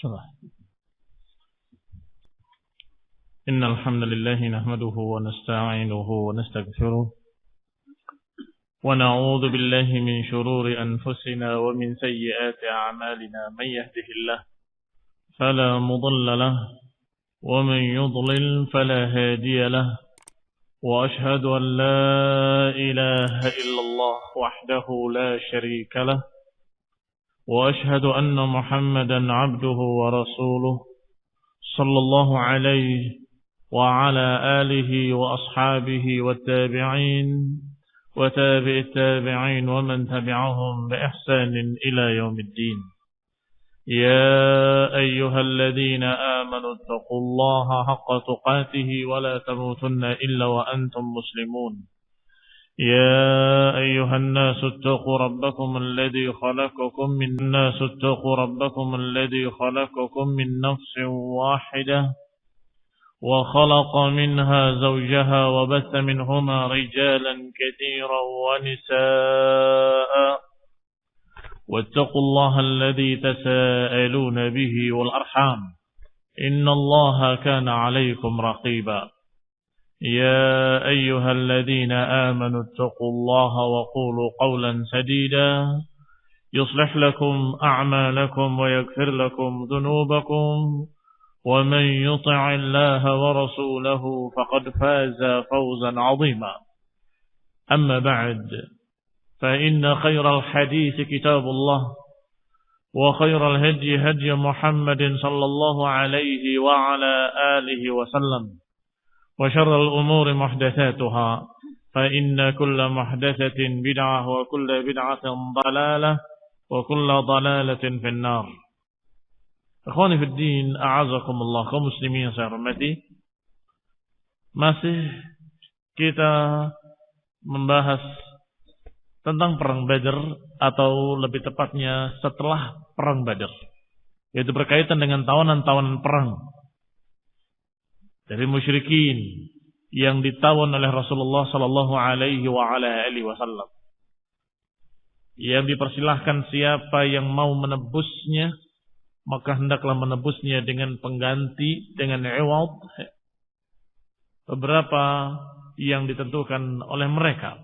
Salah. Innal hamdalillah nahmaduhu wa nasta'inuhu wa nastaghfiruh wa na'udzu billahi min shururi anfusina wa min sayyiati a'malina man yahdihillahu fala mudilla lahu wa man yudlil fala hadiya lahu wa ashhadu an la ilaha illallah wahdahu la sharika lahu wa ashhadu anna Muhammadan 'abduhu wa rasuluh sallallahu alaihi wa ala alihi wa ashabihi wattabi'in wa tabi'it tabi'in wa man tabi'ahum bi ihsanin ila yaumiddin. Ya ayyuhalladhina amanu taqullaha haqqa tuqatih wa la tamutunna illa wa antum muslimun. يا أيها الناس اتقوا ربكم الذي خلقكم من نفس واحدة وخلق منها زوجها وبث منهما رجالا كثيرا ونساء واتقوا الله الذي تساءلون به والأرحام إن الله كان عليكم رقيبا يا أيها الذين آمنوا اتقوا الله وقولوا قولا سديدا يصلح لكم أعمالكم ويغفر لكم ذنوبكم ومن يطع الله ورسوله فقد فاز فوزا عظيما. أما بعد فإن خير الحديث كتاب الله وخير الهدي هدي محمد صلى الله عليه وعلى آله وسلم وشر الأمور محدثاتها فإن كل محدثة بدعة وكل بدعة ضلالة وكل ضلالة في النار. Ikhwani fi din, a'azakumullah, kaum muslimin yang saya hormati. Masih kita membahas tentang perang Badar, atau lebih tepatnya setelah perang Badar, yaitu berkaitan dengan tawanan-tawanan perang dari musyrikin yang ditawan oleh Rasulullah sallallahu alaihi wa ala alihi wasallam, yang dipersilahkan siapa yang mau menebusnya maka hendaklah menebusnya dengan pengganti, dengan iwad, beberapa yang ditentukan oleh mereka,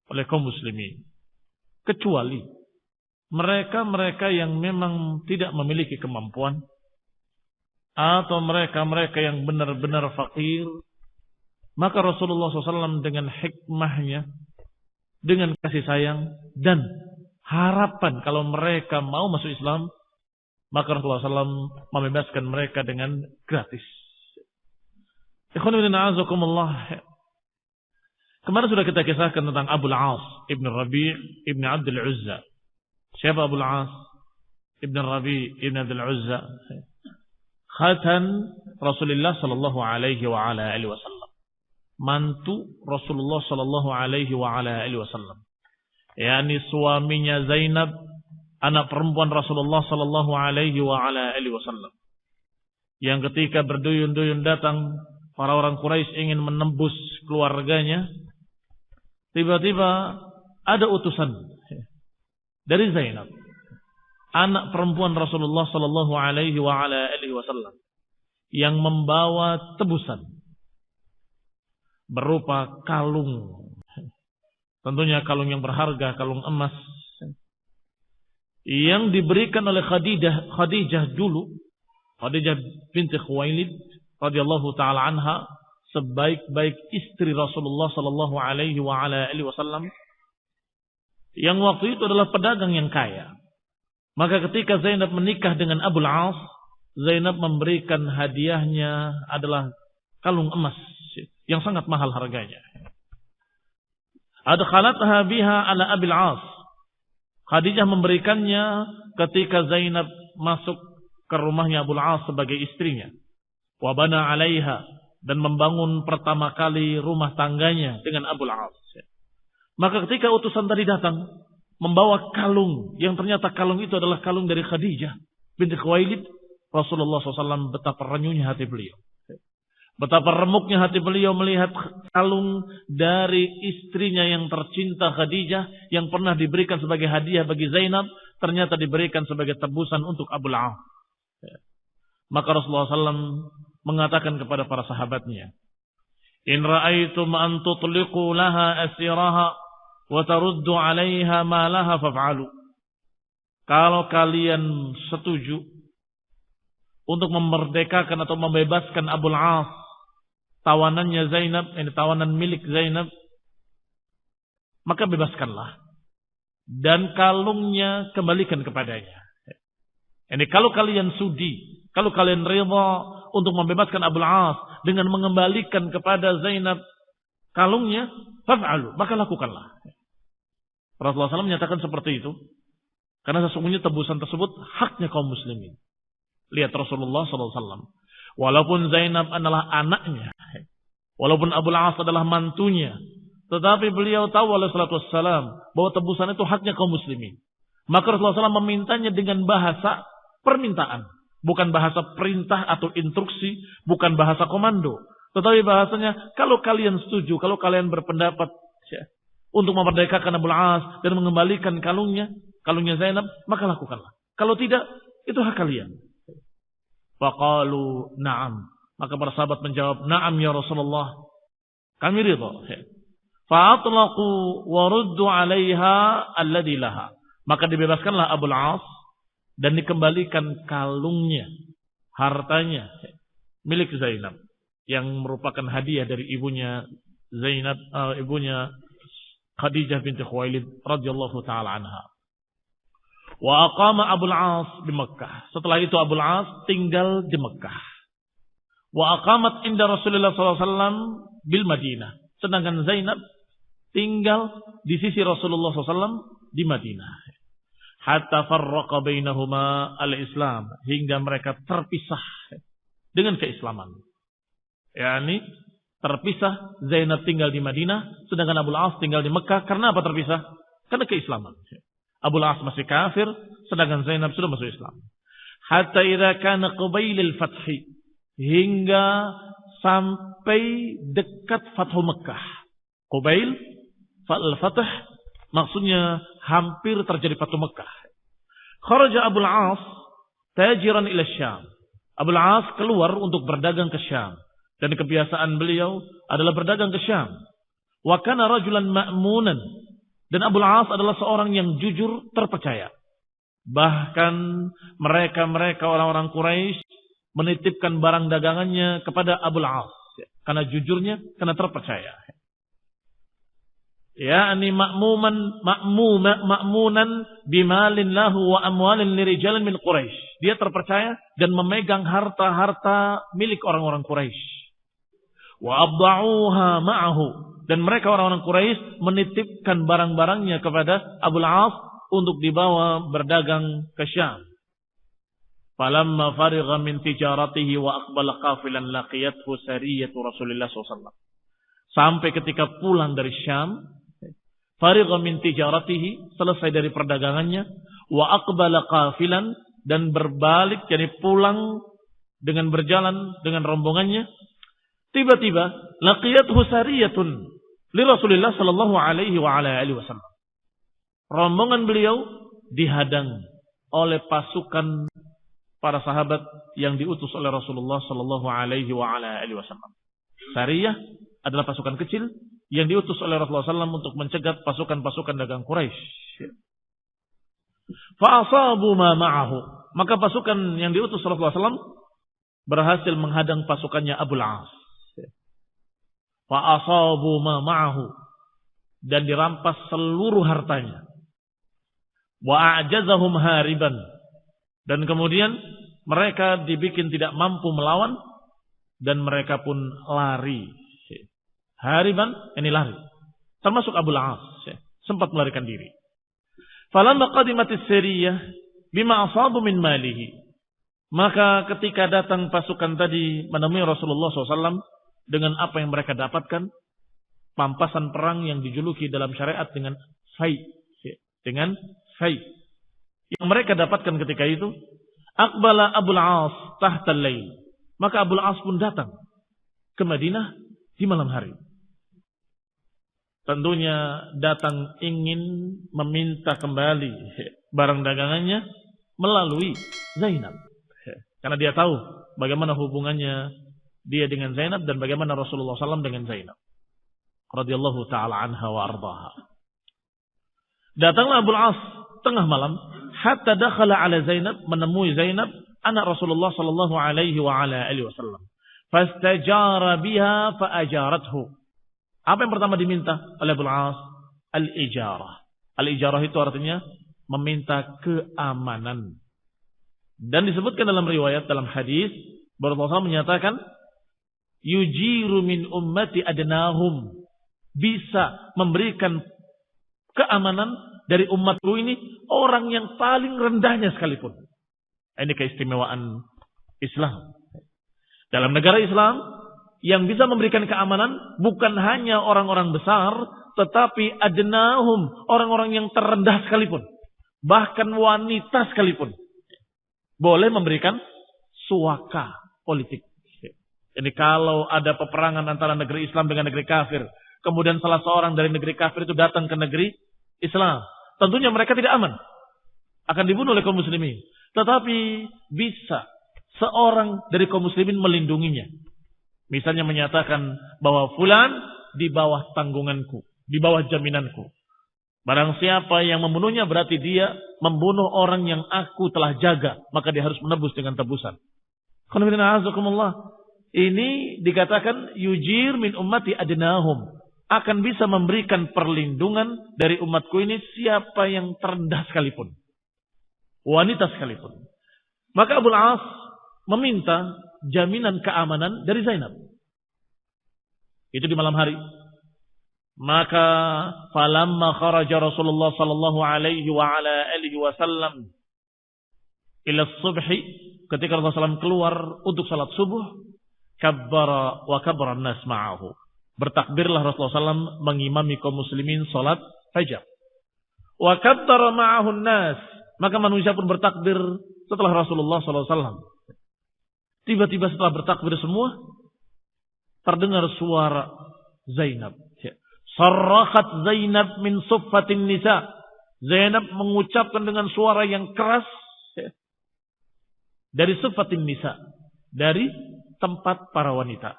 oleh kaum muslimin, kecuali mereka-mereka yang memang tidak memiliki kemampuan, atau mereka-mereka yang benar-benar fakir. Maka Rasulullah SAW dengan hikmahnya, dengan kasih sayang dan harapan kalau mereka mau masuk Islam, maka Rasulullah SAW membebaskan mereka dengan gratis. Kemarin sudah kita kisahkan tentang Abu al-As ibn Rabi' ibn Abdul Uzza. Siapa Abu al-As ibn Rabi' ibn Abdul Uzza? Khatan Rasulullah sallallahu alaihi wa ala alihi wasallam, mantu Rasulullah sallallahu alaihi wa ala alihi wasallam, yakni suaminya Zainab, anak perempuan Rasulullah sallallahu alaihi wa ala alihi wasallam, yang ketika berduyun-duyun datang para orang Quraisy ingin menembus keluarganya, tiba-tiba ada utusan dari Zainab, anak perempuan Rasulullah sallallahu alaihi wa ala alihi wasallam, yang membawa tebusan berupa kalung, tentunya kalung yang berharga, kalung emas, yang diberikan oleh Khadijah dulu, Khadijah binti Khuwailid radhiyallahu taala anha, sebaik-baik istri Rasulullah sallallahu alaihi wa ala alihi wasallam, yang waktu itu adalah pedagang yang kaya. Maka ketika Zainab menikah dengan Abu al-As, Zainab memberikan hadiahnya adalah kalung emas yang sangat mahal harganya. Adkhalatha biha ala Abi al-As. Khadijah memberikannya ketika Zainab masuk ke rumahnya Abu al-As sebagai istrinya. Wa bana 'alaiha, dan membangun pertama kali rumah tangganya dengan Abu al-As. Maka ketika utusan tadi datang membawa kalung, yang ternyata kalung itu adalah kalung dari Khadijah binti Khuwailid, Rasulullah SAW betapa renyuhnya hati beliau, betapa remuknya hati beliau melihat kalung dari istrinya yang tercinta Khadijah, yang pernah diberikan sebagai hadiah bagi Zainab, ternyata diberikan sebagai tebusan untuk Abu al-As. Maka Rasulullah SAW mengatakan kepada para sahabatnya, in ra'aitum an tutliqu laha asiraha wa taruddu 'alaiha ma laha faf'alu. Kalau kalian setuju untuk memerdekakan atau membebaskan Abul As, tawanannya Zainab, ini tawanan milik Zainab, maka bebaskanlah. Dan kalungnya kembalikan kepadanya. Ini kalau kalian sudi, kalau kalian rida untuk membebaskan Abul As dengan mengembalikan kepada Zainab kalungnya, faf'alu, maka lakukanlah. Rasulullah SAW menyatakan seperti itu. Karena sesungguhnya tebusan tersebut haknya kaum muslimin. Lihat Rasulullah SAW. Walaupun Zainab adalah anaknya. Walaupun Abul As adalah mantunya. Tetapi beliau tahu alaihi salatu wassalam bahwa tebusan itu haknya kaum muslimin. Maka Rasulullah SAW memintanya dengan bahasa permintaan. Bukan bahasa perintah atau instruksi. Bukan bahasa komando. Tetapi bahasanya, kalau kalian setuju, kalau kalian berpendapat untuk memerdekakan Abul As dan mengembalikan kalungnya Zainab, maka lakukanlah. Kalau tidak, itu hak kalian. Faqalu na'am. Maka para sahabat menjawab, na'am ya Rasulullah. Kami ridha. Fa'atlaqu wa ruddu 'alaiha alladhi laha. Maka dibebaskanlah Abul As dan dikembalikan kalungnya, hartanya milik Zainab yang merupakan hadiah dari ibunya Zainab, ibunya Khadijah binti Khuwailid radhiyallahu taala anha. Wa aqama Abul As di Mekkah. Setelah itu Abul As tinggal di Mekkah. Wa aqamat inda Rasulullah SAW bil Madinah. Sedangkan Zainab tinggal di sisi Rasulullah SAW di Madinah. Hatta farraqa bainahuma al-Islam. Hingga mereka terpisah dengan keislaman. Yani terpisah, Zainab tinggal di Madinah, sedangkan Abul As tinggal di Mekkah. Karena apa terpisah? Karena keislaman. Abul As masih kafir, sedangkan Zainab sudah masuk Islam. Hatta idza kana qabailal fathi, hingga sampai dekat Fathu Mekkah. Qabail al-Fath maksudnya hampir terjadi Fathu Mekkah. Kharaja Abul As tajiran ila Syam. Abul As keluar untuk berdagang ke Syam. Dan kebiasaan beliau adalah berdagang ke Syam. Wa kana rajulan ma'munan. Dan Abul As adalah seorang yang jujur, terpercaya. Bahkan mereka orang-orang Quraisy menitipkan barang dagangannya kepada Abul As. Karena jujurnya, karena terpercaya. Yani ma'munan bimalin lahu wa amwalin lirijalin min Quraisy. Dia terpercaya dan memegang harta-harta milik orang-orang Quraisy. Wa abda'uha ma'ahu. Dan mereka orang-orang Quraisy menitipkan barang-barangnya kepada Abul As untuk dibawa berdagang ke Syam. Falamma farigha min tijaratihi wa aqbala qafilan laqiyathu sariyatu Rasulullah SAW. Sampai ketika pulang dari Syam, farigha min tijaratihi, selesai dari perdagangannya, wa aqbala qafilan, dan berbalik, jadi pulang dengan berjalan dengan rombongannya. Tiba-tiba laqiyathu sariyatun li Rasulillah sallallahu alaihi wa ala alihi wasallam. Rombongan beliau dihadang oleh pasukan para sahabat yang diutus oleh Rasulullah sallallahu alaihi wa ala alihi wasallam. Sariyah adalah pasukan kecil yang diutus oleh Rasulullah SAW untuk mencegat pasukan-pasukan dagang Quraisy. Fa asabu ma ma'ahu. Maka pasukan yang diutus Rasulullah SAW berhasil menghadang pasukannya Abul As. Fa asabu ma ma'ahu, dan dirampas seluruh hartanya. Wa a'jazahum hariban, dan kemudian mereka dibikin tidak mampu melawan dan mereka pun lari. Hariban, ini lari. Termasuk Abul As, sempat melarikan diri. Falamma qadimatis sariyah bima asabu min malihi. Maka ketika datang pasukan tadi menemui Rasulullah SAW dengan apa yang mereka dapatkan, pampasan perang yang dijuluki dalam syariat dengan fai, dengan fai yang mereka dapatkan ketika itu, aqbala Abul As tahta al-lail. Maka Abul As pun datang ke Madinah di malam hari. Tentunya datang ingin meminta kembali barang dagangannya melalui Zainab. Karena dia tahu bagaimana hubungannya dia dengan Zainab dan bagaimana Rasulullah SAW dengan Zainab radhiyallahu taala anha wa ardaha. Datanglah Abu Al-As tengah malam hatta dakhala ala Zainab, menemui Zainab anak Rasulullah sallallahu alaihi wa ala alihi wasallam. Fastajara biha fa ajarathu. Apa yang pertama diminta oleh Abu Al-As? Al-ijarah. Al-ijarah itu artinya meminta keamanan. Dan disebutkan dalam riwayat, dalam hadis, Rasulullah SAW menyatakan yujiru min ummati adnahum, bisa memberikan keamanan dari umatku ini orang yang paling rendahnya sekalipun. Ini keistimewaan Islam. Dalam negara Islam yang bisa memberikan keamanan bukan hanya orang-orang besar, tetapi adnahum, orang-orang yang terendah sekalipun, bahkan wanita sekalipun boleh memberikan suaka politik. Ini kalau ada peperangan antara negeri Islam dengan negeri kafir, kemudian salah seorang dari negeri kafir itu datang ke negeri Islam, tentunya mereka tidak aman, akan dibunuh oleh kaum muslimin. Tetapi bisa seorang dari kaum muslimin melindunginya. Misalnya menyatakan bahwa fulan di bawah tanggunganku, di bawah jaminanku. Barang siapa yang membunuhnya berarti dia membunuh orang yang aku telah jaga, maka dia harus menebus dengan tebusan. Ini dikatakan yujir min ummati adnahum, akan bisa memberikan perlindungan dari umatku ini siapa yang terendah sekalipun, wanita sekalipun. Maka Abu Al-As meminta jaminan keamanan dari Zainab. Itu di malam hari. Maka falamma kharaja Rasulullah sallallahu alaihi wa ala alihi wasallam ila subhi, ketika Rasulullah SAW keluar untuk salat subuh, kabbara wa kabbara an-nas ma'ahu. Bertakbirlah Rasulullah SAW mengimami kaum muslimin salat fajar. Wa kabbara ma'ahu an-nas, maka manusia pun bertakbir setelah Rasulullah SAW. Tiba-tiba setelah bertakbir semua, terdengar suara Zainab. Sarrahat Zainab min suffatin nisa. Zainab mengucapkan dengan suara yang keras dari suffatin nisa, dari tempat para wanita.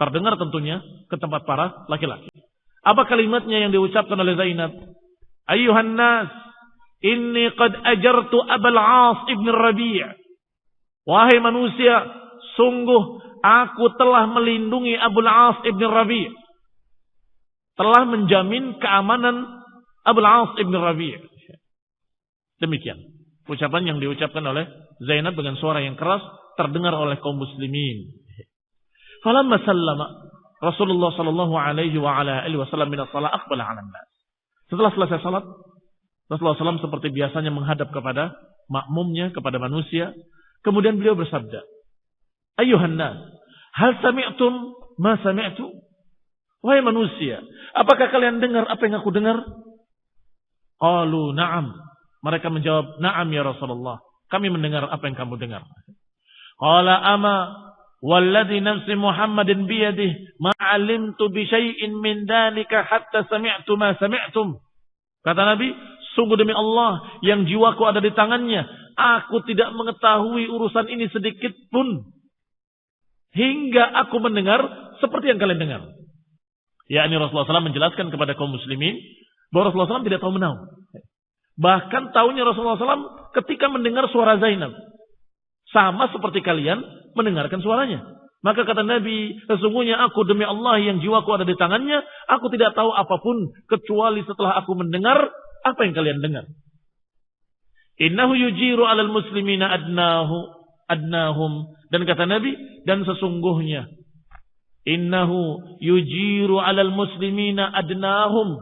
Terdengar tentunya ke tempat para laki-laki. Apa kalimatnya yang diucapkan oleh Zainab? Ayyuhan nas, inni qad ajartu Abul As ibn Rabi'. Wahai manusia, sungguh aku telah melindungi Abul As ibn Rabi'. Telah menjamin keamanan Abul As ibn Rabi'. Demikian ucapan yang diucapkan oleh Zainab dengan suara yang keras, terdengar oleh kaum muslimin. Falamma sallama Rasulullah sallallahu alaihi wa ala alihi wasallam min as-salat aqbala 'ala an-nas. Setelah selesai salat, Rasulullah SAW seperti biasanya menghadap kepada makmumnya, kepada manusia. Kemudian beliau bersabda, Ayyuhan nas, hal sami'tum ma sami'tu? Wahai manusia, apakah kalian dengar apa yang aku dengar? Qalu na'am. Mereka menjawab, na'am ya Rasulullah. Kami mendengar apa yang kamu dengar. Qala ama walladhi nafsi Muhammadin biyadih ma 'alimtu bi syai'in min dhalika hatta sami'tu ma sami'tum. Kata Nabi, sungguh demi Allah yang jiwaku ada di tangannya, aku tidak mengetahui urusan ini sedikit pun hingga aku mendengar seperti yang kalian dengar. Yakni Rasulullah SAW menjelaskan kepada kaum muslimin bahwa Rasulullah SAW tidak tahu menahu. Bahkan tahunya Rasulullah SAW ketika mendengar suara Zainab, sama seperti kalian mendengarkan suaranya. Maka kata Nabi, sesungguhnya aku demi Allah yang jiwaku ada di tangannya, aku tidak tahu apapun kecuali setelah aku mendengar apa yang kalian dengar. Innahu yujiru 'alal muslimina adnahum, dan kata Nabi, dan sesungguhnya innahu yujiru 'alal muslimina adnahum.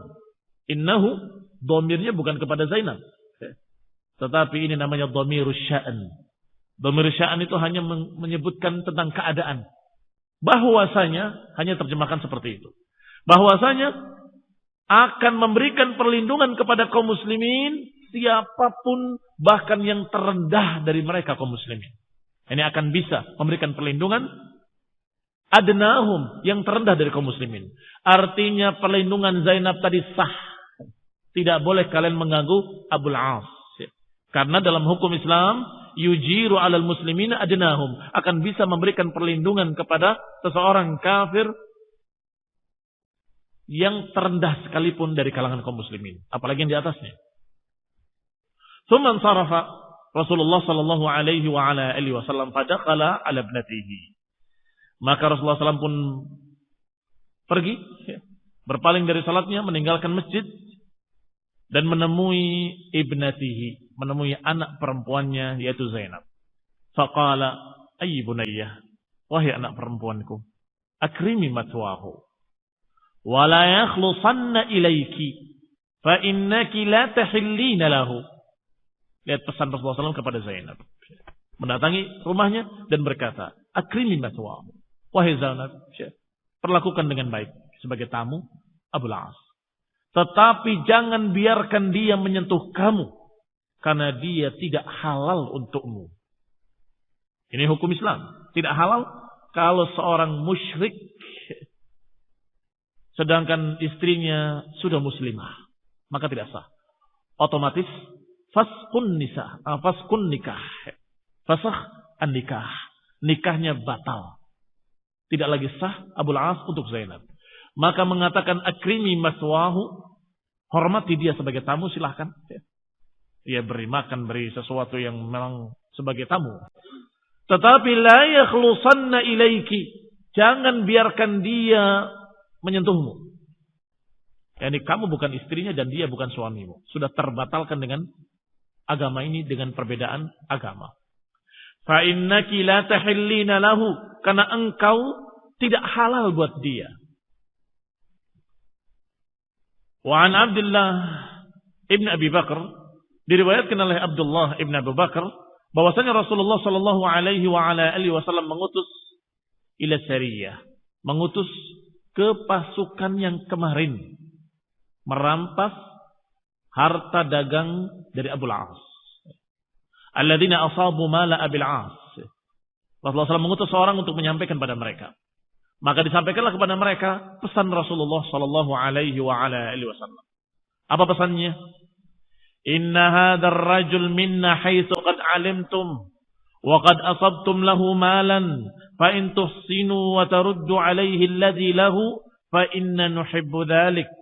Innahu dhamirnya bukan kepada Zainab, tetapi ini namanya dhamirus sya'an. Dhamir sya'an itu hanya menyebutkan tentang keadaan. Bahwasanya, hanya terjemahkan seperti itu. Bahwasanya akan memberikan perlindungan kepada kaum muslimin siapapun, bahkan yang terendah dari mereka kaum muslimin. Ini akan bisa memberikan perlindungan adnahum, yang terendah dari kaum muslimin. Artinya perlindungan Zainab tadi sah. Tidak boleh kalian mengganggu Abul As. Karena dalam hukum Islam yujiru 'alal muslimina adnahum, akan bisa memberikan perlindungan kepada seseorang kafir yang terendah sekalipun dari kalangan kaum muslimin, apalagi yang di atasnya. Tsumma sarafa Rasulullah sallallahu alaihi wa ala alihi wasallam fadakhala ala ibnatihi. Maka Rasulullah SAW pun pergi, berpaling dari salatnya, meninggalkan masjid dan menemui ibnatihi, menemui anak perempuannya yaitu Zainab. Faqala ayy bunayyah, wahai anak perempuanku, akrimi matwahu wa la yakhlusanna ilayki fa innaki la tahillina lahu. Lihat pesan Rasulullah SAW kepada Zainab. Mendatangi rumahnya dan berkata, akrimi matwahu, wahai Zainab, perlakukan dengan baik sebagai tamu Abul As. Tetapi jangan biarkan dia menyentuh kamu, karena dia tidak halal untukmu. Ini hukum Islam. Tidak halal kalau seorang musyrik sedangkan istrinya sudah muslimah, maka tidak sah. Otomatis fasqun nikah. Fasakh an-nikah. Nikahnya batal. Tidak lagi sah Abul As untuk Zainab. Maka mengatakan akrimi maswahu, hormati dia sebagai tamu, silahkan. Dia beri makan, beri sesuatu yang memang sebagai tamu. Tetapi la yakhlusanna ilaiki, jangan biarkan dia menyentuhmu. Yani kamu bukan istrinya dan dia bukan suamimu. Sudah terbatalkan dengan agama ini, dengan perbedaan agama. Fa innaki la tahillina lahu, karena engkau tidak halal buat dia. Wa an Abdullah ibn Abi Bakar, diriwayatkan oleh Abdullah ibn Abi Bakar bahwasanya Rasulullah sallallahu alaihi wa ala alihi wasallam mengutus ila sariyah, mengutus ke pasukan yang kemarin merampas harta dagang dari Abul As. Alladzina asabu mala Abil As. Rasulullah SAW mengutus seorang untuk menyampaikan pada mereka. Maka disampaikanlah kepada mereka pesan Rasulullah sallallahu alaihi wa ala alihi wasallam. Apa pesannya? Inna hadzal rajul minna haitsu qad alimtum wa qad asabtum lahu malan fa in tuhsinu wa taruddu alaihi alladhi lahu fa inna nuhibbu dhalik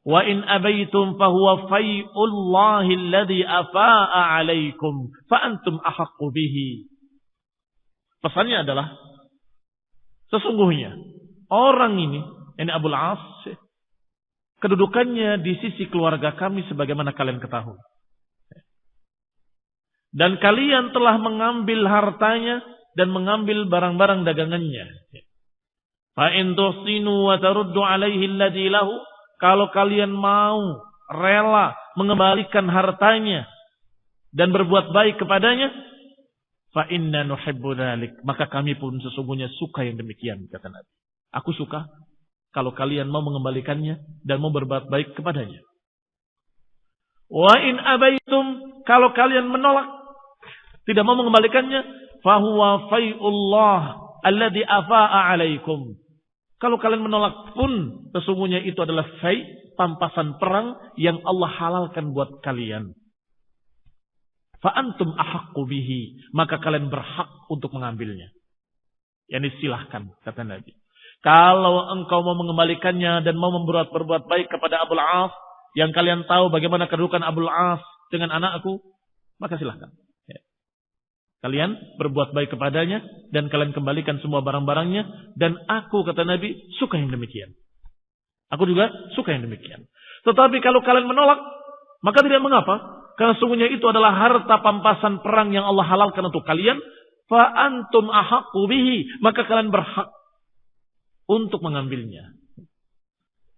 wa in abaytum fa huwa fay'ullahi alladhi afaa'a alaikum fa antum ahaqqu bihi. Pesannya adalah sesungguhnya orang ini Abul As, kedudukannya di sisi keluarga kami sebagaimana kalian ketahui. Dan kalian telah mengambil hartanya dan mengambil barang-barang dagangannya. Fa in tuhsinu wa taruddu alaihi alladhi lahu, kalau kalian mau rela mengembalikan hartanya dan berbuat baik kepadanya, fa inna nuhibbu dzalik, maka kami pun sesungguhnya suka yang demikian, kata Nabi. Aku suka kalau kalian mau mengembalikannya dan mau berbuat baik kepadanya. Wa in abaitum, kalau kalian menolak, tidak mau mengembalikannya, fa huwa fai'ullah alladhi afaa'a alaikum. Kalau kalian menolak pun sesungguhnya itu adalah fai', pampasan perang yang Allah halalkan buat kalian. Fa antum ahaqqu bihi, maka kalian berhak untuk mengambilnya. Yani silahkan, kata Nabi. Kalau engkau mau mengembalikannya dan mau berbuat baik kepada Abul As, yang kalian tahu bagaimana kedudukan Abul As dengan anakku, maka silahkan. Kalian berbuat baik kepadanya dan kalian kembalikan semua barang-barangnya, dan aku, kata Nabi, suka yang demikian. Aku juga suka yang demikian. Tetapi kalau kalian menolak, maka tidak mengapa. Karena sungguhnya itu adalah harta pampasan perang yang Allah halalkan untuk kalian. Fa antum ahaqqu bihi, maka kalian berhak untuk mengambilnya.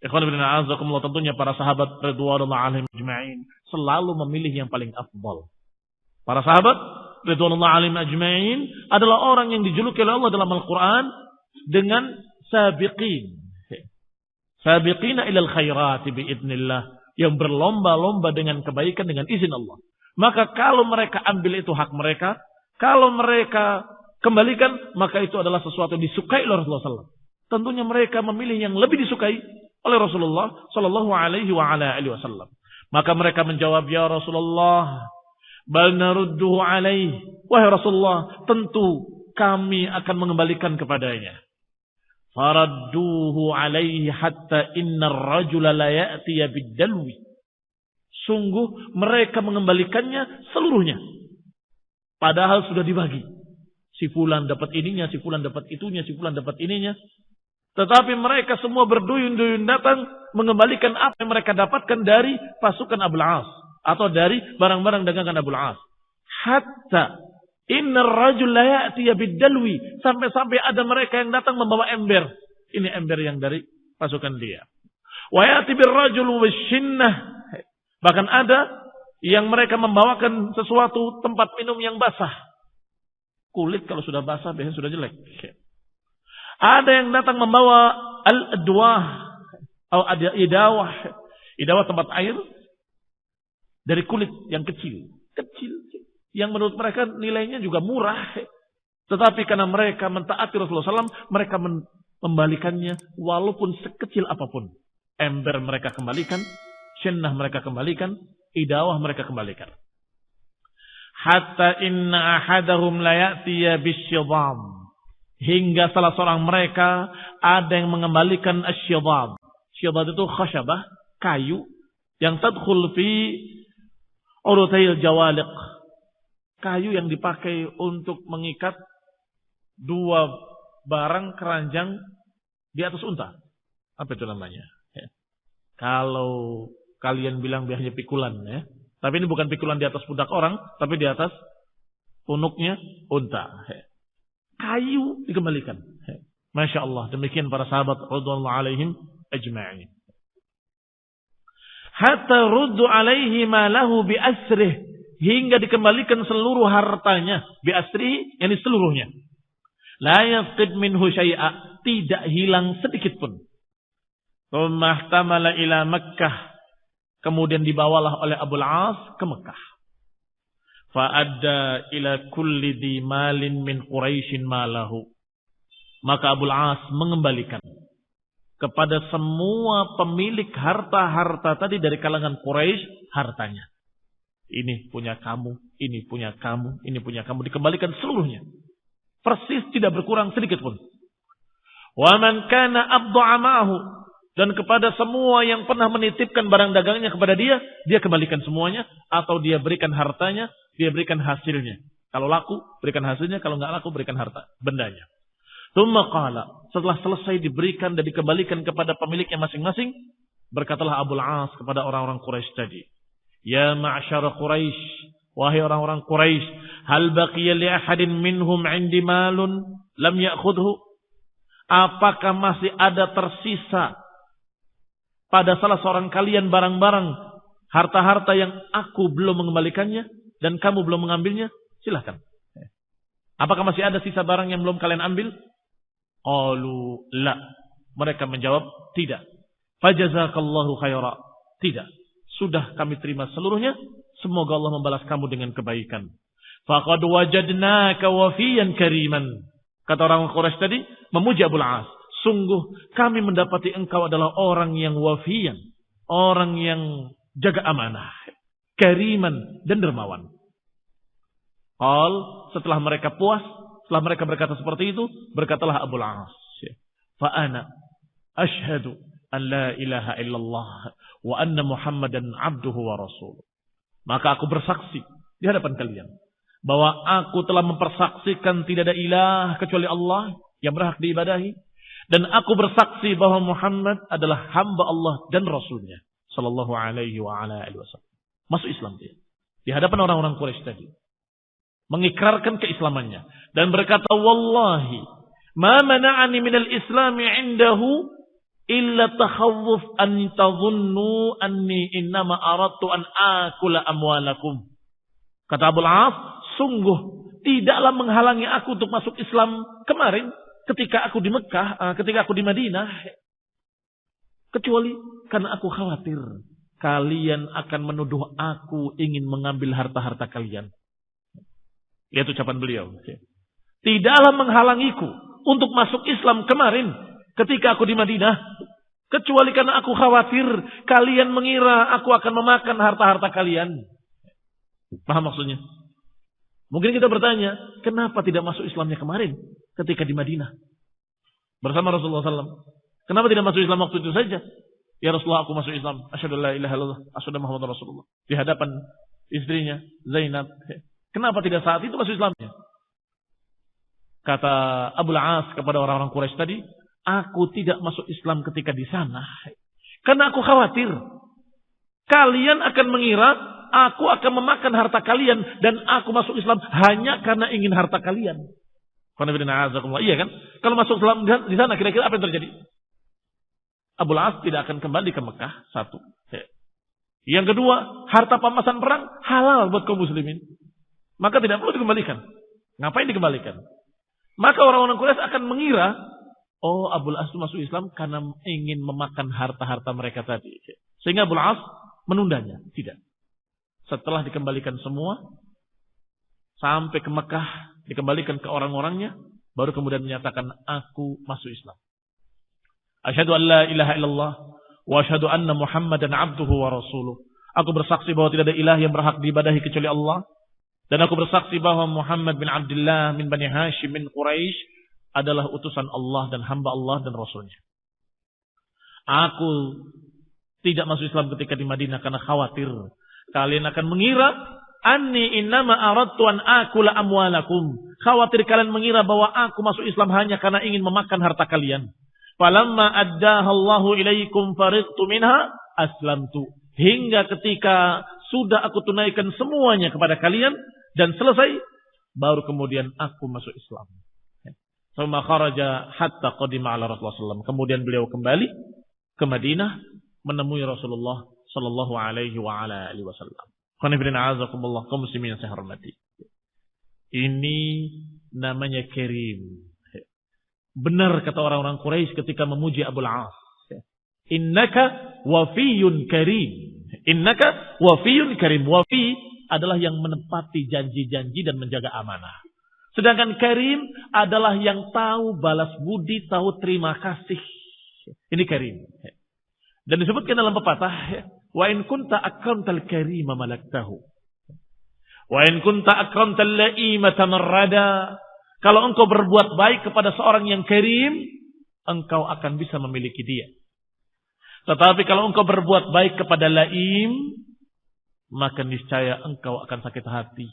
Ikhwan fillah, azakumullah, tentunya para sahabat radhiyallahu anhum ajma'in selalu memilih yang paling afdal. Para sahabat radhiyallahu anhum ajma'in adalah orang yang dijuluki oleh Allah dalam Al-Qur'an dengan sabiqin. Sabiqina ilal khairati biidznillah, yang berlomba-lomba dengan kebaikan dengan izin Allah. Maka kalau mereka ambil itu hak mereka, kalau mereka kembalikan, maka itu adalah sesuatu yang disukai oleh Rasulullah SAW. Tentunya mereka memilih yang lebih disukai oleh Rasulullah sallallahu alaihi wa ala alihi wasallam. Maka mereka menjawab, ya Rasulullah, Bal narudduhu alaih. Wahai Rasulullah, tentu kami akan mengembalikan kepadanya. Faradduhu alaihi hatta innar rajula la ya'tiya bid-dalwi. Sungguh mereka mengembalikannya seluruhnya. Padahal sudah dibagi. Si fulan dapat ininya, si fulan dapat itunya, si fulan dapat ininya. Tetapi mereka semua berduyun-duyun datang mengembalikan apa yang mereka dapatkan dari pasukan Abul As atau dari barang-barang dagangan Abul As. Hatta innar rajul la ya'tiya bid-dalwi, sampai-sampai ada mereka yang datang membawa ember. Ini ember yang dari pasukan dia. Wa ya'ti bir-rajul wasyinnah. Bahkan ada yang mereka membawakan sesuatu tempat minum yang basah. Kulit kalau sudah basah biasanya sudah jelek. Ada yang datang membawa al-adwah atau ada idawah. Idawah tempat air dari kulit yang kecil. Yang menurut mereka nilainya juga murah. Tetapi karena mereka mentaati Rasulullah SAW, mereka membalikannya walaupun sekecil apapun. Ember mereka kembalikan, syinnah mereka kembalikan, idawah mereka kembalikan. Hatta inna ahadahum la ya'tiya bisyidam. Hingga salah seorang mereka ada yang mengembalikan asyidam. Syidam itu khasyabah, kayu yang tadkhul fi urutayil jawaliq. Kayu yang dipakai untuk mengikat dua barang keranjang di atas unta. Apa itu namanya? Ya. Kalau kalian bilang biasanya pikulan, ya. Tapi ini bukan pikulan di atas pundak orang, tapi di atas punuknya unta. Ya. Kayu dikembalikan. Ya. Masya Allah. Demikian para sahabat radhiyallahu alaihim ajma'in. Hatta ruddu alaihi ma lahu bi asrih, hingga dikembalikan seluruh hartanya, bi asrih yakni seluruhnya. La yafqid minhu syai'a, tidak hilang sedikit pun. Tsumma ihtamala ila Makkah, kemudian dibawalah oleh Abul As ke Mekah. Fa'adda ila kulli dhi malin min Quraisyin malahu. Maka Abul As mengembalikan kepada semua pemilik harta-harta tadi dari kalangan Quraisy hartanya. Ini punya kamu, ini punya kamu, ini punya kamu. Dikembalikan seluruhnya. Persis tidak berkurang sedikit pun. Wa man kana abda'a ma'ahu, dan kepada semua yang pernah menitipkan barang dagangnya kepada dia, dia kembalikan semuanya, atau dia berikan hartanya, dia berikan hasilnya. Kalau laku, berikan hasilnya, kalau nggak laku, berikan harta, bendanya. Tsumma qala, setelah selesai diberikan dan dikembalikan kepada pemiliknya masing-masing, berkatalah Abul As kepada orang-orang Quraisy tadi, ya ma'syar Quraisy, wahai orang-orang Quraisy, hal baqiya li ahadin minhum 'indi malun lam ya'khudhu? Apakah masih ada tersisa pada salah seorang kalian barang-barang harta-harta yang aku belum mengembalikannya dan kamu belum mengambilnya? Silakan. Apakah masih ada sisa barang yang belum kalian ambil? Qalu la. Mereka menjawab tidak. Fajazakallahu khaira. Tidak. Sudah kami terima seluruhnya. Semoga Allah membalas kamu dengan kebaikan. Faqad wajadnaka wafiyan kariman. Kata orang Quraisy tadi, memuji Abul As. Sungguh kami mendapati engkau adalah orang yang wafiyan. Orang yang jaga amanah. Kariman dan dermawan. Qal, setelah mereka puas, setelah mereka berkata seperti itu, berkatalah Abul As, fa ana asyhadu an la ilaha illallah wa anna Muhammadan abduhu wa rasuluh. Maka aku bersaksi di hadapan kalian bahwa aku telah mempersaksikan tidak ada ilah kecuali Allah yang berhak diibadahi, dan aku bersaksi bahwa Muhammad adalah hamba Allah dan Rasulnya sallallahu alaihi wa ala alihi wasallam. Masuk Islam dia di hadapan orang-orang Quraisy tadi, mengikrarkan keislamannya dan berkata, wallahi ma mana'ani minal islami indahu illa takhawuf an tadhunnu anni innama aradtu an akula amwalakum. Kata Abul As, sungguh tidaklah menghalangi aku untuk masuk Islam kemarin ketika aku di Mekah, ketika aku di Madinah, kecuali karena aku khawatir kalian akan menuduh aku ingin mengambil harta-harta kalian. Lihat ucapan beliau. Tidaklah menghalangiku untuk masuk Islam kemarin ketika aku di Madinah, kecuali karena aku khawatir kalian mengira aku akan memakan harta-harta kalian. Paham maksudnya? Mungkin kita bertanya, kenapa tidak masuk Islamnya kemarin ketika di Madinah bersama Rasulullah SAW? Kenapa tidak masuk Islam waktu itu saja? Ya Rasulullah, aku masuk Islam. Asyhadu an la ilaha illallah, asyhadu anna Muhammadar Rasulullah. Di hadapan istrinya Zainab. Kenapa tidak saat itu masuk Islamnya? Kata Abu As kepada orang-orang Quraisy tadi, aku tidak masuk Islam ketika di sana karena aku khawatir kalian akan mengira aku akan memakan harta kalian dan aku masuk Islam hanya karena ingin harta kalian. Iya kan? Kalau masuk Islam di sana kira-kira apa yang terjadi? Abu As tidak akan kembali ke Mekah, satu. Yang kedua, harta pampasan perang halal buat kaum muslimin. Maka tidak perlu dikembalikan. Ngapain dikembalikan? Maka orang-orang Quraisy akan mengira, oh Abu As itu masuk Islam karena ingin memakan harta-harta mereka tadi. Sehingga Abu As menundanya. Tidak. Setelah dikembalikan semua, sampai ke Mekah, dikembalikan ke orang-orangnya, baru kemudian menyatakan, aku masuk Islam. Asyhadu an la ilaha illallah, wa asyhadu anna Muhammadan abduhu wa rasuluh. Aku bersaksi bahwa tidak ada ilah yang berhak diibadahi kecuali Allah. Dan aku bersaksi bahwa Muhammad bin Abdullah min Bani Hashim min Quraisy adalah utusan Allah dan hamba Allah dan Rasulnya. Aku tidak masuk Islam ketika di Madinah karena khawatir kalian akan mengira anni innama aradtu an akula amwalakum. Khawatir kalian mengira bahwa aku masuk Islam hanya karena ingin memakan harta kalian. Falamma addaha Allahu ilaikum fariqtu minha aslamtu. Hingga ketika sudah aku tunaikan semuanya kepada kalian dan selesai, baru kemudian aku masuk Islam. Thumma kharaja hatta qadima ala Rasulullah SAW. Kemudian beliau kembali ke Madinah menemui Rasulullah sallallahu alaihi wa ala alihi wasallam. Qanifidina azakumullah, kaum muslimin yang saya hormati. Ini namanya karim. Benar kata orang-orang Quraisy ketika memuji Abu As. Innaka wafiyun karim. Innaka wafiyun karim. Wafi adalah yang menepati janji-janji dan menjaga amanah. Sedangkan karim adalah yang tahu balas budi, tahu terima kasih. Ini karim. Dan disebutkan dalam pepatah, wa in kunta akramtal karima malaktahu. Wa in kunta akramtal laima tamarrada. Kalau engkau berbuat baik kepada seorang yang karim, engkau akan bisa memiliki dia. Tetapi kalau engkau berbuat baik kepada laim, maka niscaya engkau akan sakit hati.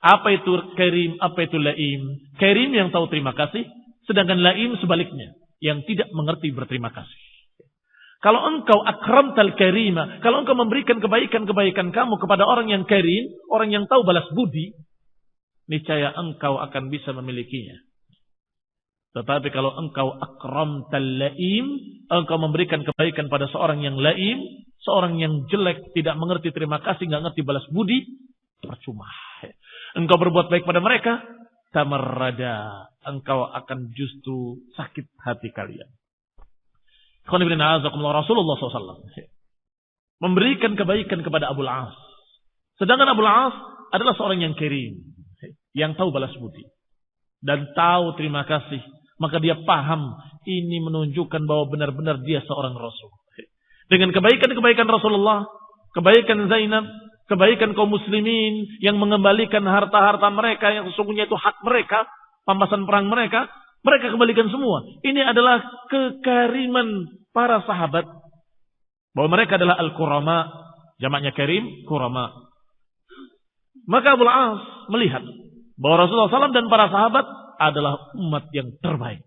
Apa itu karim, apa itu laim? Karim yang tahu terima kasih, sedangkan laim sebaliknya, yang tidak mengerti berterima kasih. Kalau engkau akramtal karima, kalau engkau memberikan kebaikan-kebaikan kamu kepada orang yang karim, orang yang tahu balas budi, niscaya engkau akan bisa memilikinya. Tetapi kalau engkau akramtal laim, engkau memberikan kebaikan pada seorang yang laim, seorang yang jelek, tidak mengerti terima kasih, enggak ngerti balas budi, percuma. Engkau berbuat baik pada mereka, tamarrada, engkau akan justru sakit hati kalian. Rasulullah SAW memberikan kebaikan kepada Abu As. Sedangkan Abu As adalah seorang yang karim, yang tahu balas budi dan tahu terima kasih. Maka dia paham ini menunjukkan bahwa benar-benar dia seorang Rasul. Dengan kebaikan-kebaikan Rasulullah, kebaikan Zainab, kebaikan kaum muslimin yang mengembalikan harta-harta mereka yang sesungguhnya itu hak mereka, pampasan perang mereka, mereka kembalikan semua. Ini adalah kekariman para sahabat. Bahwa mereka adalah al-kurama. Jamaknya karim, kurama. Maka Abu As melihat bahwa Rasulullah SAW dan para sahabat adalah umat yang terbaik.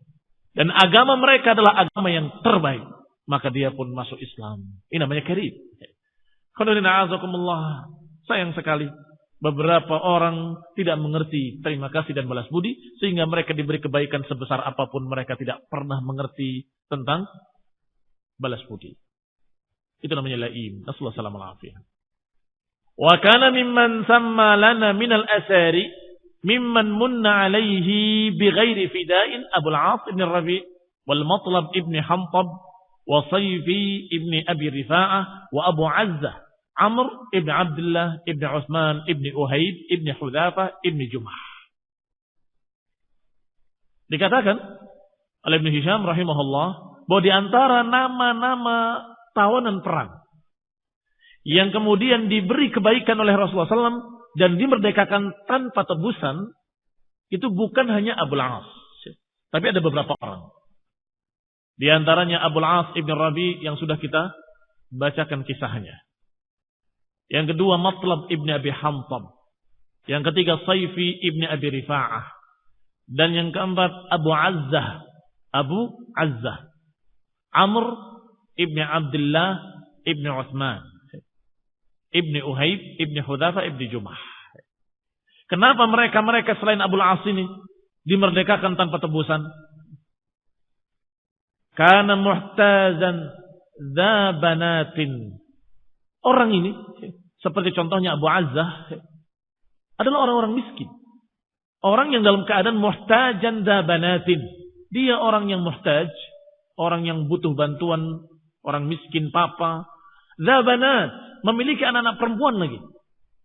Dan agama mereka adalah agama yang terbaik. Maka dia pun masuk Islam. Ini namanya karim. Sayang sekali. Beberapa orang tidak mengerti terima kasih dan balas budi, sehingga mereka diberi kebaikan sebesar apapun mereka tidak pernah mengerti tentang balas budi. Itu namanya laim. Rasulullah sallallahu alaihi wasallam. Wa kana mimman samma lana minal asari mimman munna alaihi bighairi fida'in Abu As ibn Rabi' wal Matlab ibn Hamtab wa Sayfi ibn Abi Rifa'ah wa Abu Azzah Amr ibn Abdullah ibn Uthman ibn Uhaid ibn Hudhafah ibn Jumah. Dikatakan oleh Ibn Hisham rahimahullah bahwa di antara nama-nama tawanan perang yang kemudian diberi kebaikan oleh Rasulullah SAW dan dimerdekakan tanpa tebusan, itu bukan hanya Abul As, tapi ada beberapa orang. Di antaranya Abul As ibn Rabi yang sudah kita bacakan kisahnya. Yang kedua Matlab ibn Abi Hamtam. Yang ketiga Saifi ibn Abi Rifa'ah. Dan yang keempat Abu Azzah. Amr ibn Abdullah ibn Uthman. Ibn Uhayb ibn Hudzaifah ibn Jumah. Kenapa mereka selain Abul As ini dimerdekakan tanpa tebusan? Kana muhtazan dza banatin. Orang ini seperti contohnya Abu Azzah adalah orang-orang miskin. Orang yang dalam keadaan muhtajan dza banatin. Dia orang yang muhtaj, orang yang butuh bantuan, orang miskin papa. Dza banat, memiliki anak-anak perempuan lagi.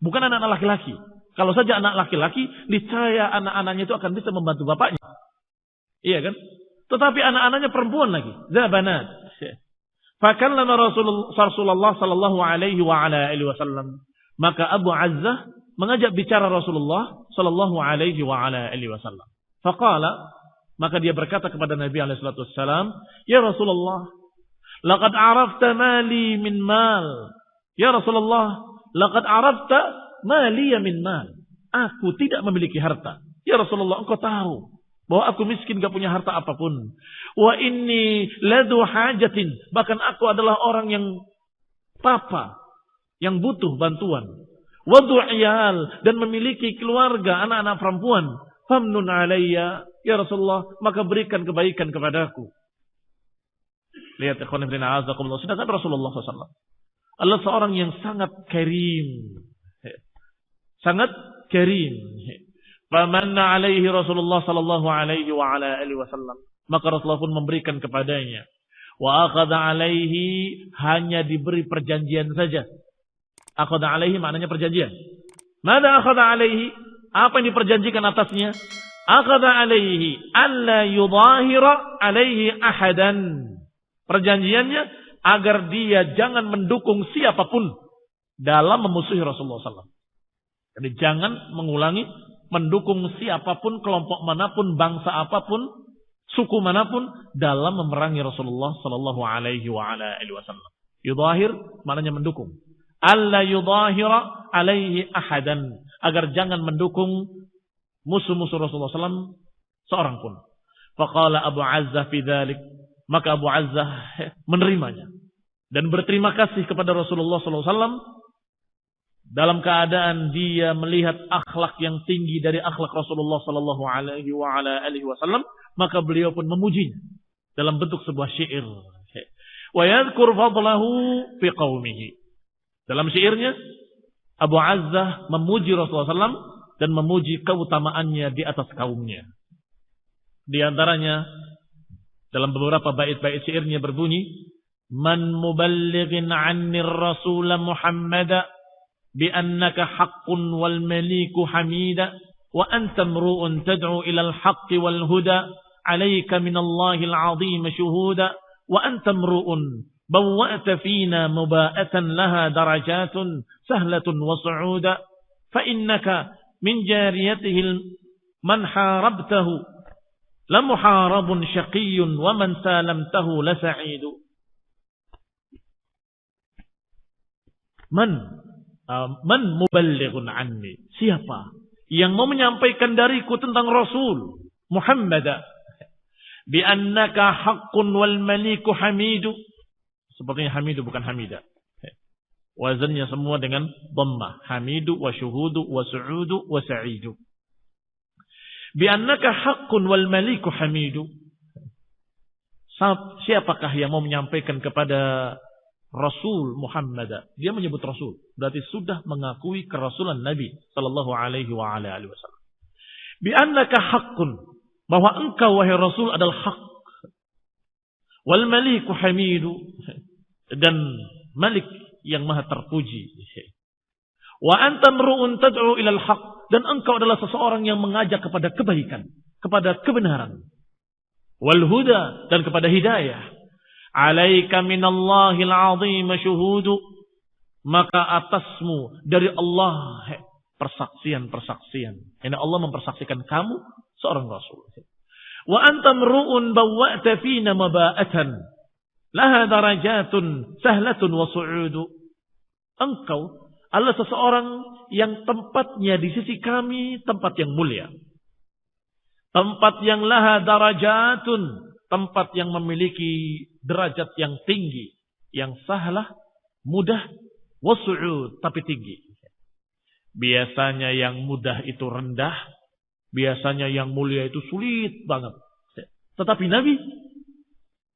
Bukan anak-anak laki-laki. Kalau saja anak laki-laki, niscaya anak-anaknya itu akan bisa membantu bapaknya. Iya kan? Tetapi anak-anaknya perempuan lagi. Zabanat. Fakallama Rasulullah sallallahu alaihi wa ala alihi wasallam. Maka Abu Azzah mengajak bicara Rasulullah sallallahu alaihi wa ala alihi wasallam. Faqala, maka dia berkata kepada Nabi alaihi salatu wasallam, "Ya Rasulullah, laqad arafta mali min mal." Ya Rasulullah, laqad arafta mali min mal. Aku tidak memiliki harta. Ya Rasulullah, engkau tahu bahwa aku miskin, gak punya harta apapun. Wa inni ladu hajatin. Bahkan aku adalah orang yang papa, yang butuh bantuan. Wa du'iyal, dan memiliki keluarga, anak-anak perempuan. Famnun alayya, ya Rasulullah, maka berikan kebaikan kepadaku. Lihat ikhwan fillah azakumullah. Sedangkan Rasulullah SAW adalah seorang yang sangat karim. Sangat karim. Famanna alaihi Rasulullah sallallahu alaihi wa ala alihi wasallam. Maka Rasulullah pun memberikan kepadanya. Wa akhadha alaihi, hanya diberi perjanjian saja. Akhadha alaihi maknanya perjanjian. Mada akhadha alaihi? Apa yang diperjanjikan atasnya? Akhadha alaihi alla yudhahira alaihi ahadan. Perjanjiannya agar dia jangan mendukung siapapun dalam memusuhi Rasulullah SAW. Jadi jangan mengulangi mendukung siapapun, kelompok manapun, bangsa apapun, suku manapun dalam memerangi Rasulullah sallallahu alaihi wasallam. Yudhahir maknanya mendukung. Alla yudhahira alaihi ahadan, agar jangan mendukung musuh-musuh Rasulullah SAW seorang pun. Faqala Abu Azzah fi dzalik, maka Abu Azzah menerimanya dan berterima kasih kepada Rasulullah SAW. Dalam keadaan dia melihat akhlak yang tinggi dari akhlak Rasulullah sallallahu alaihi wasallam, maka beliau pun memujinya dalam bentuk sebuah syair. Wa yadhkur fadlahu fi qaumihi. Dalam syairnya Abu Azzah memuji Rasulullah SAW dan memuji keutamaannya di atas kaumnya. Di antaranya dalam beberapa bait-bait syairnya berbunyi, "Man muballighin 'anni ar-rasul Muhammada بأنك حق والمليك حميدا وأنت امرؤ تدعو إلى الحق والهدى عليك من الله العظيم شهودا وأنت امرؤ بوأت فينا مباءة لها درجات سهلة وصعودا فإنك من جاريته من حاربته لمحارب شقي ومن سالمته لسعيد." Man muballighun anni. Siapa yang mau menyampaikan dariku tentang Rasul Muhammad? Bi annaka haqqun wal maliku hamidu. Sepertinya hamidu bukan hamida. Wazannya semua dengan dhammah. Hamidu wa syuhudu wa su'udu wa sa'idu. Bi annaka haqqun wal maliku hamidu. Siapakah yang mau menyampaikan kepada Rasul Muhammad? Dia menyebut Rasul, berarti sudah mengakui kerasulan Nabi sallallahu alaihi wasallam. Bi annaka haqqun, bahwa engkau wahai Rasul adalah hak. Wal maliku hamidu, dan Malik yang maha terpuji. Wa anta mru'un tad'u ila al-haq, dan engkau adalah seseorang yang mengajak kepada kebaikan, kepada kebenaran. Wal huda, dan kepada hidayah. Alaika minallahil azim syuhudu, maka atasmu dari Allah persaksian-persaksian. Ini Allah mempersaksikan kamu seorang Rasul. Wa antam ru'un bawwa'ta fina maba'atan laha darajatun sahlatun wa su'udu. Engkau adalah seseorang yang tempatnya di sisi kami tempat yang mulia. Tempat yang laha darajatun, tempat yang memiliki derajat yang tinggi, yang sahlah, mudah, wa su'ud, tapi tinggi. Biasanya yang mudah itu rendah, biasanya yang mulia itu sulit banget. Tetapi Nabi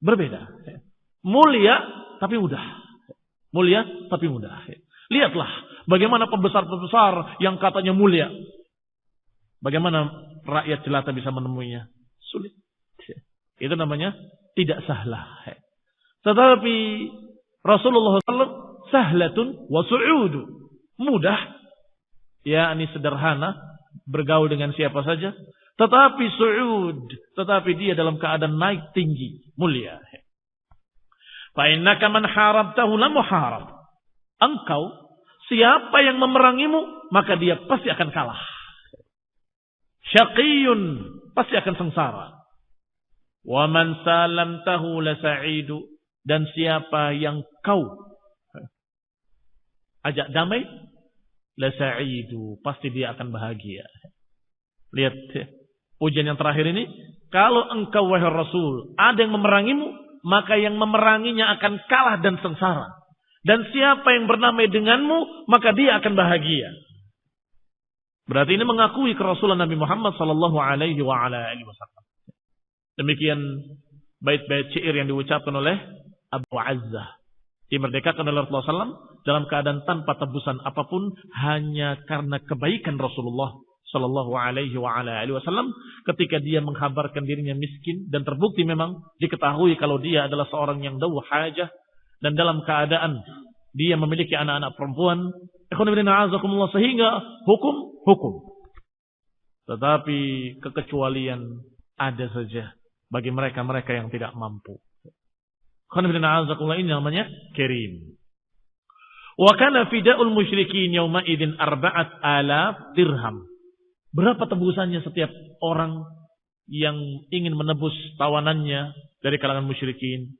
berbeda. Mulia tapi mudah. Mulia tapi mudah. Lihatlah bagaimana pembesar-pembesar yang katanya mulia. Bagaimana rakyat jelata bisa menemuinya? Sulit. Itu namanya tidak sahlah. Tetapi Rasulullah SAW sahlatun wa su'udu. Mudah. Yakni sederhana, bergaul dengan siapa saja, tetapi su'ud, tetapi dia dalam keadaan naik tinggi, mulia. Fa innaka man harabtahu la muharab. Engkau siapa yang memerangimu, maka dia pasti akan kalah. Syaqiyun, pasti akan sengsara. Wa man salamtahu la sa'idu, dan siapa yang kau ajak damai, la sa'idu, pasti dia akan bahagia. Lihat ujian yang terakhir ini, kalau engkau wahai Rasul ada yang memerangimu, maka yang memeranginya akan kalah dan sengsara. Dan siapa yang bernamai denganmu, maka dia akan bahagia. Berarti ini mengakui kerasulan Nabi Muhammad sallallahu alaihi wasallam. Demikian bait-bait syair yang diucapkan oleh Abu Azzah. Dimerdekakan oleh Rasulullah SAW dalam keadaan tanpa tebusan apapun, hanya karena kebaikan Rasulullah Sallallahu Alaihi Wasallam ketika dia menghabarkan dirinya miskin dan terbukti memang diketahui kalau dia adalah seorang yang dawu hajah dan dalam keadaan dia memiliki anak-anak perempuan, sehingga hukum. Tetapi kekecualian ada saja bagi mereka-mereka yang tidak mampu. Ini namanya kirim. Wa kana fida'ul musyrikin yawma idzin 4,000 dirham. Berapa tebusannya setiap orang yang ingin menebus tawanannya dari kalangan musyrikin?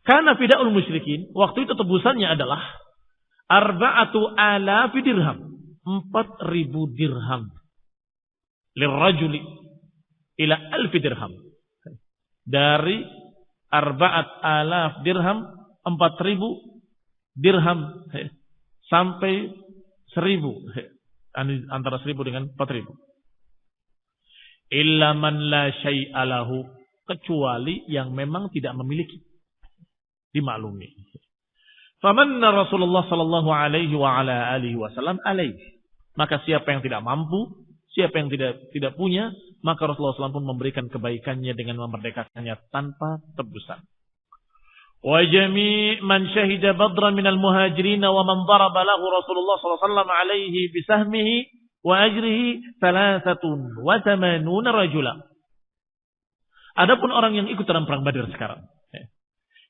Kana fida'ul musyrikin, waktu itu tebusannya adalah 4,000 dirham. 4,000 dirham. Lirrajuli ila 1,000 dirham. Dari 4,000 dirham, 4,000 dirham sampai 1,000, antara 1,000 dengan 4,000. Illa man la syai'a lahu, kecuali yang memang tidak memiliki, dimaklumi. Famanna Rasulullah sallallahu alaihi wa ala alihi wasallam alaihi, maka siapa yang tidak mampu, siapa yang tidak punya, maka Rasulullah SAW pun memberikan kebaikannya dengan memerdekakannya tanpa tebusan. Wa jami' man syahida badran minal muhajirin wa man daraba lahu Rasulullah SAW alaihi bisahmihi wa ajrihi 83 rajula. Adapun orang yang ikut dalam perang Badar sekarang,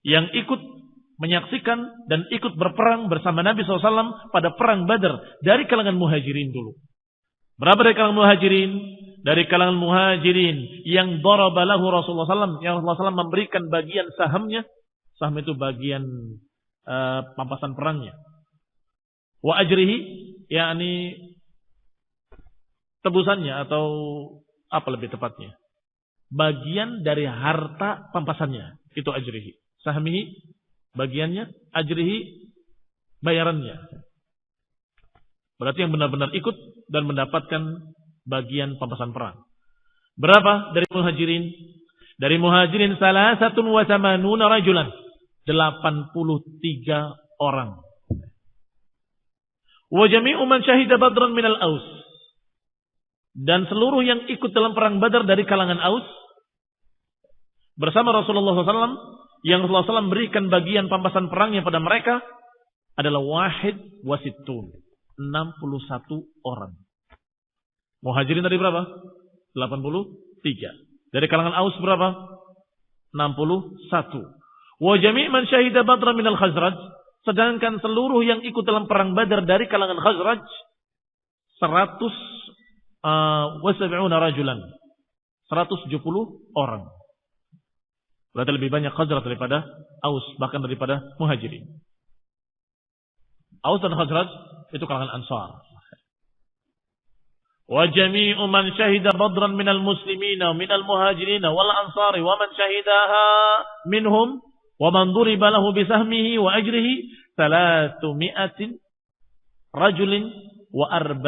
yang ikut menyaksikan dan ikut berperang bersama Nabi SAW pada perang Badar dari kalangan muhajirin dulu. Berapa dari kalangan muhajirin? Dari kalangan muhajirin yang daraba lahu Rasulullah SAW, yang Rasulullah SAW memberikan bagian sahamnya. Saham itu bagian pampasan perangnya. Wa ajrihi, yakni tebusannya atau apa lebih tepatnya, bagian dari harta pampasannya, itu ajrihi. Sahmihi bagiannya, ajrihi bayarannya. Berarti yang benar-benar ikut dan mendapatkan bagian pampasan perang. Berapa dari muhajirin? Dari muhajirin 83 rajulan, 83 orang. Wa jami'u man syahida badran minal Aus, dan seluruh yang ikut dalam perang Badar dari kalangan Aus bersama Rasulullah SAW, yang Rasulullah SAW berikan bagian pampasan perangnya pada mereka adalah wahid wasittun, 61 orang. Muhajirin tadi berapa? 83. Dari kalangan Aus berapa? 61. Wa jami' man syahida badran minal Khazraj, Sedangkan seluruh yang ikut dalam perang Badar dari kalangan Khazraj 170 rajulan. 170 orang. Berarti lebih banyak Khazraj daripada Aus, bahkan daripada Muhajirin. Aus dan Khazraj itu kalangan Ansar. Wa jami'u man syahida badran minal muslimina minal muhajirina wal ansari wa man syahidaha minhum wa man duriba lahu bisahmihi wa ajrihi 300 rajulin wa 14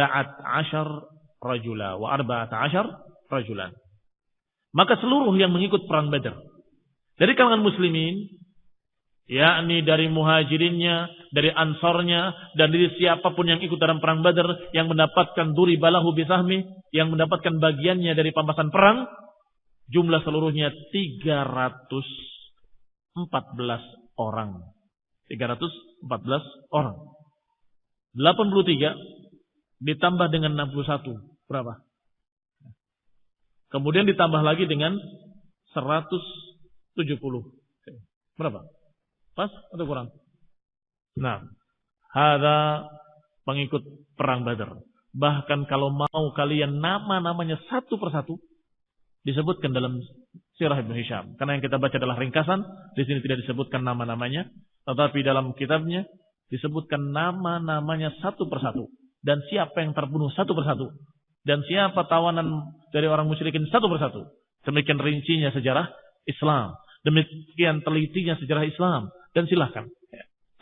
rajulan. Maka seluruh yang mengikut perang Badar dari kalangan muslimin, yakni dari muhajirinnya, dari ansarnya, dan dari siapapun yang ikut dalam perang Badar yang mendapatkan duriba lahu bisahmi, yang mendapatkan bagiannya dari pampasan perang, jumlah seluruhnya 314 orang. 314 orang. 83 ditambah dengan 61. Berapa? Kemudian ditambah lagi dengan 170. Berapa? Pas atau kurang? Nah, hadza pengikut perang Badar. Bahkan kalau mau kalian nama-namanya satu persatu disebutkan dalam Sirah Ibnu Hisham. Karena yang kita baca adalah ringkasan, di sini tidak disebutkan nama-namanya, tetapi dalam kitabnya disebutkan nama-namanya satu persatu dan siapa yang terbunuh satu persatu dan siapa tawanan dari orang musyrikin satu persatu. Demikian rincinya sejarah Islam. Demikian telitinya sejarah Islam. Dan silahkan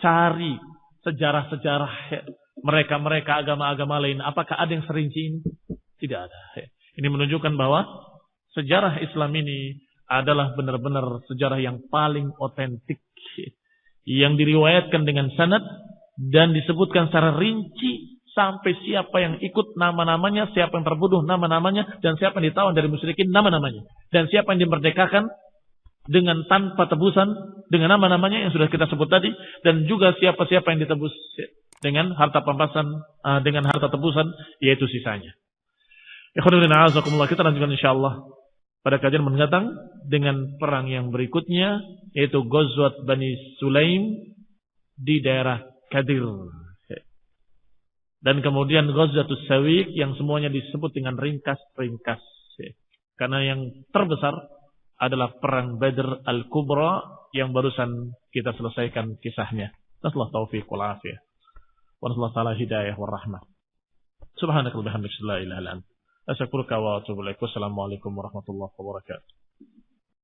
cari sejarah-sejarah mereka-mereka agama-agama lain. Apakah ada yang serinci ini? Tidak ada. Ini menunjukkan bahwa sejarah Islam ini adalah benar-benar sejarah yang paling otentik. Yang diriwayatkan dengan sanad dan disebutkan secara rinci sampai siapa yang ikut nama-namanya, siapa yang terbunuh nama-namanya, dan siapa yang ditawan dari musyrikin nama-namanya. Dan siapa yang dimerdekakan dengan tanpa tebusan dengan nama-namanya yang sudah kita sebut tadi, dan juga siapa-siapa yang ditebus dengan harta pampasan, dengan harta tebusan, yaitu sisanya. Ikhwanuddin a'azakumullah, kita lanjutkan insyaallah pada kajian mendatang dengan perang yang berikutnya, yaitu Ghazwat Bani Sulaim di daerah Qadir. Dan kemudian Ghazwatus Sawiq yang semuanya disebut dengan ringkas-ringkas. Karena yang terbesar adalah perang Badr Al-Kubra yang barusan kita selesaikan kisahnya. Nasallahu taufiq wal afiyah. Wa nasallahu ta'ala hidayah wal rahmah. Subhanakallahumma wa bihamdika la ilaha illa anta astaghfiruka wa atubu ilaik. Wassalamualaikum warahmatullahi wabarakatuh.